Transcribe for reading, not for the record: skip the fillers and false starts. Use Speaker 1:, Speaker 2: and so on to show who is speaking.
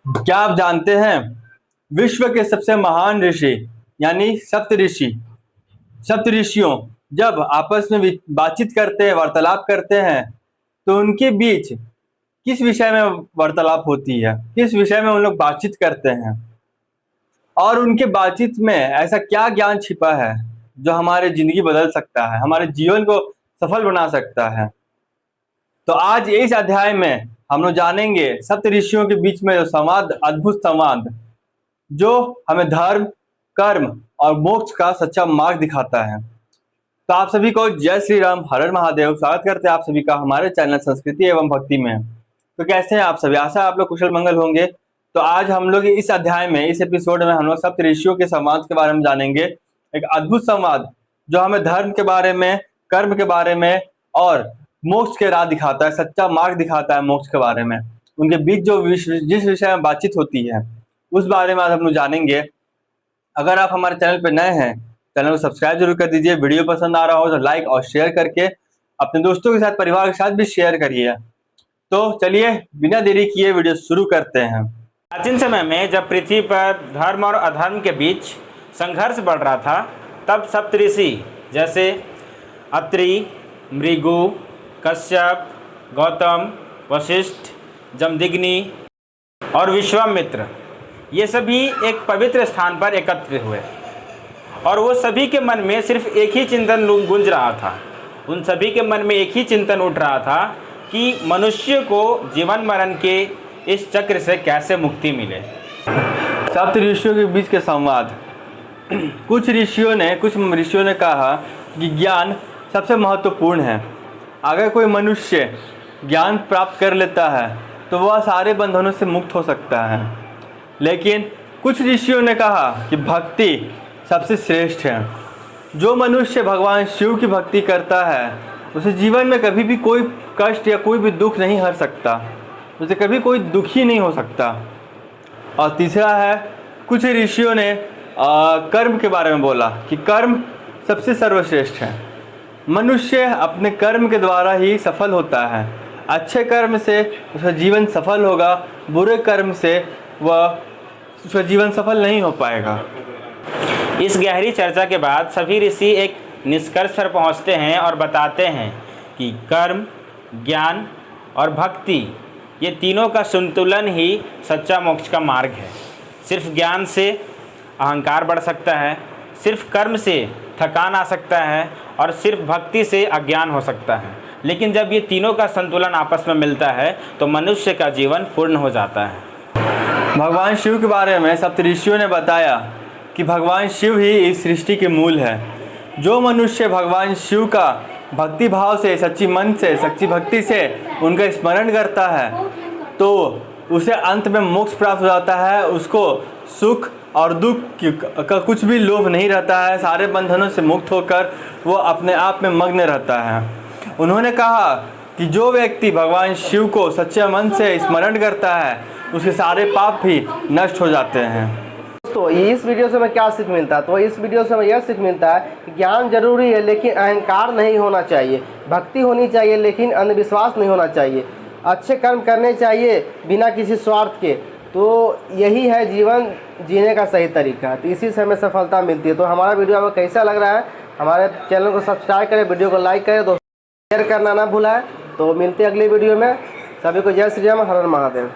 Speaker 1: क्या आप जानते हैं विश्व के सबसे महान ऋषि यानी सप्त ऋषियों जब आपस में बातचीत करते हैं, वार्तालाप करते हैं, तो उनके बीच किस विषय में वार्तालाप होती है, किस विषय में उन लोग बातचीत करते हैं और उनके बातचीत में ऐसा क्या ज्ञान छिपा है जो हमारी जिंदगी बदल सकता है, हमारे जीवन को सफल बना सकता है। तो आज इस अध्याय में हम लोग जानेंगे सप्त ऋषियों के बीच में जो संवाद, अद्भुत संवाद जो हमें धर्म, कर्म और मोक्ष का सच्चा मार्ग दिखाता है। तो आप सभी को जय श्री राम, हर हर महादेव। स्वागत करते हैं आप सभी का हमारे चैनल संस्कृति एवं भक्ति में। तो कैसे हैं आप सभी? आशा आप लोग कुशल मंगल होंगे। तो आज हम लोग इस अध्याय में, इस एपिसोड में हम लोग सप्त ऋषियों के संवाद के बारे में जानेंगे। एक अद्भुत संवाद जो हमें धर्म के बारे में, कर्म के बारे में और मोक्ष के राह दिखाता है, सच्चा मार्ग दिखाता है मोक्ष के बारे में। उनके बीच जो जिस विषय में बातचीत होती है उस बारे में आज हम लोग जानेंगे। अगर आप हमारे चैनल पर नए हैं, चैनल को सब्सक्राइब जरूर कर दीजिए। वीडियो पसंद आ रहा हो तो लाइक और शेयर करके अपने दोस्तों के साथ, परिवार के साथ भी शेयर करिए। तो चलिए बिना देरी किए वीडियो शुरू करते हैं।
Speaker 2: प्राचीन समय में जब पृथ्वी पर धर्म और अधर्म के बीच संघर्ष बढ़ रहा था, तब सप्तऋषि जैसे अत्रि, भृगु, कश्यप, गौतम, वशिष्ठ, जमदग्नि और विश्वामित्र, ये सभी एक पवित्र स्थान पर एकत्र हुए और वो सभी के मन में सिर्फ एक ही चिंतन गूंज रहा था। उन सभी के मन में एक ही चिंतन उठ रहा था कि मनुष्य को जीवन मरण के इस चक्र से कैसे मुक्ति मिले।
Speaker 1: सप्त ऋषियों के बीच के संवाद। कुछ ऋषियों ने कहा कि ज्ञान सबसे महत्वपूर्ण है। अगर कोई मनुष्य ज्ञान प्राप्त कर लेता है तो वह सारे बंधनों से मुक्त हो सकता है। लेकिन कुछ ऋषियों ने कहा कि भक्ति सबसे श्रेष्ठ है। जो मनुष्य भगवान शिव की भक्ति करता है उसे जीवन में कभी भी कोई कष्ट या कोई भी दुख नहीं हर सकता, उसे कभी कोई दुखी नहीं हो सकता। और तीसरा है, कुछ ऋषियों ने कर्म के बारे में बोला कि कर्म सबसे सर्वश्रेष्ठ है। मनुष्य अपने कर्म के द्वारा ही सफल होता है। अच्छे कर्म से उसका जीवन सफल होगा, बुरे कर्म से उसका जीवन सफल नहीं हो पाएगा।
Speaker 2: इस गहरी चर्चा के बाद सभी ऋषि एक निष्कर्ष पर पहुंचते हैं और बताते हैं कि कर्म, ज्ञान और भक्ति, ये तीनों का संतुलन ही सच्चा मोक्ष का मार्ग है। सिर्फ ज्ञान से अहंकार बढ़ सकता है, सिर्फ कर्म से थकान आ सकता है और सिर्फ भक्ति से अज्ञान हो सकता है। लेकिन जब ये तीनों का संतुलन आपस में मिलता है तो मनुष्य का जीवन पूर्ण हो जाता है।
Speaker 1: भगवान शिव के बारे में सप्त ऋषियों ने बताया कि भगवान शिव ही इस सृष्टि के मूल है। जो मनुष्य भगवान शिव का भक्ति भाव से, सच्ची मन से, सच्ची भक्ति से उनका स्मरण करता है तो उसे अंत में मोक्ष प्राप्त हो जाता है। उसको सुख और दुख का कुछ भी लोभ नहीं रहता है। सारे बंधनों से मुक्त होकर वो अपने आप में मग्न रहता है। उन्होंने कहा कि जो व्यक्ति भगवान शिव को सच्चे मन से स्मरण करता है उसके सारे पाप भी नष्ट हो जाते हैं।
Speaker 3: तो इस वीडियो से हमें क्या सीख मिलता है? तो इस वीडियो से हमें यह सीख मिलता है कि ज्ञान जरूरी है लेकिन अहंकार नहीं होना चाहिए। भक्ति होनी चाहिए लेकिन अंधविश्वास नहीं होना चाहिए। अच्छे कर्म करने चाहिए बिना किसी स्वार्थ के। तो यही है जीवन जीने का सही तरीका। तो इसी से हमें सफलता मिलती है। तो हमारा वीडियो आपको कैसा लग रहा है? हमारे चैनल को सब्सक्राइब करें, वीडियो को लाइक करें, दोस्तों शेयर करना ना भूलें। तो मिलते हैं अगले वीडियो में। सभी को जय श्री राम, हर हर महादेव।